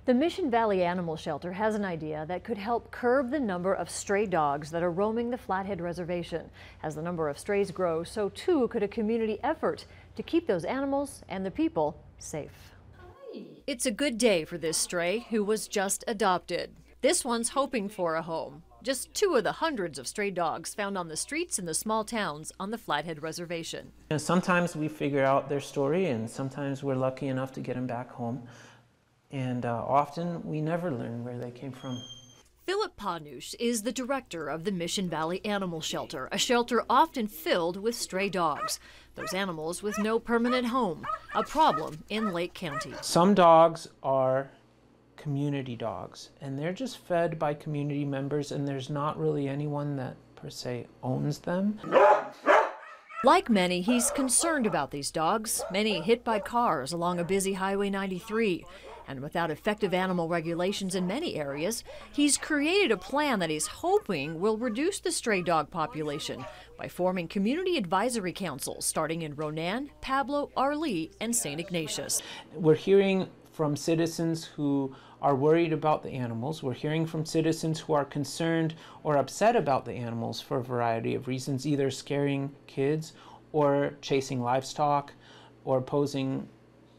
The Mission Valley Animal Shelter has an idea that could help curb the number of stray dogs that are roaming the Flathead Reservation. As the number of strays grows, so too could a community effort to keep those animals and the people safe. It's a good day for this stray who was just adopted. This one's hoping for a home. Just two of the hundreds of stray dogs found on the streets in the small towns on the Flathead Reservation. Sometimes we figure out their story, and sometimes we're lucky enough to get them back home. And often we never learn where they came from. Philip Panush is the director of the Mission Valley Animal Shelter, a shelter often filled with stray dogs. Those animals with no permanent home, a problem in Lake County. Some dogs are community dogs, and they're just fed by community members, and there's not really anyone that per se owns them. Like many, he's concerned about these dogs, many hit by cars along a busy Highway 93. And without effective animal regulations in many areas, he's created a plan that he's hoping will reduce the stray dog population by forming community advisory councils starting in Ronan, Pablo, Arlee, and St. Ignatius. We're hearing from citizens who are worried about the animals. We're hearing from citizens who are concerned or upset about the animals for a variety of reasons, either scaring kids or chasing livestock or posing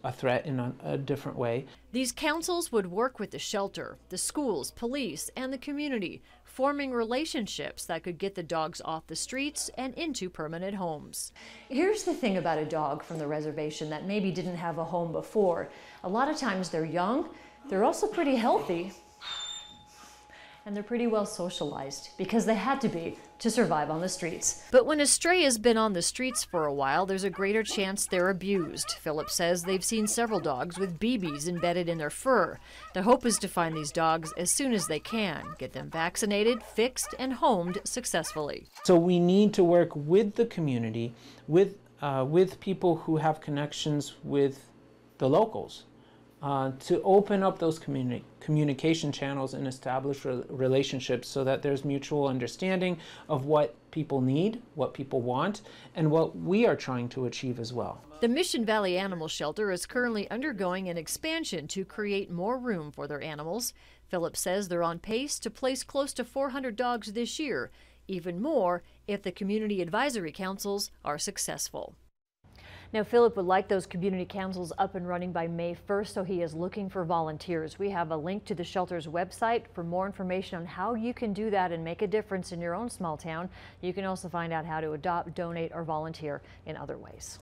a threat in a different way. These councils would work with the shelter, the schools, police, and the community, forming relationships that could get the dogs off the streets and into permanent homes. Here's the thing about a dog from the reservation that maybe didn't have a home before. A lot of times they're young, they're also pretty healthy, and they're pretty well socialized because they had to be to survive on the streets. But when a stray has been on the streets for a while, there's a greater chance they're abused. Philip says they've seen several dogs with BBs embedded in their fur. The hope is to find these dogs as soon as they can, get them vaccinated, fixed, and homed successfully. So we need to work with the community, with people who have connections with the locals, to open up those communication channels and establish relationships so that there's mutual understanding of what people need, what people want, and what we are trying to achieve as well. The Mission Valley Animal Shelter is currently undergoing an expansion to create more room for their animals. Philip says they're on pace to place close to 400 dogs this year, even more if the community advisory councils are successful. Now, Philip would like those community councils up and running by May 1st, so he is looking for volunteers. We have a link to the shelter's website for more information on how you can do that and make a difference in your own small town. You can also find out how to adopt, donate, or volunteer in other ways.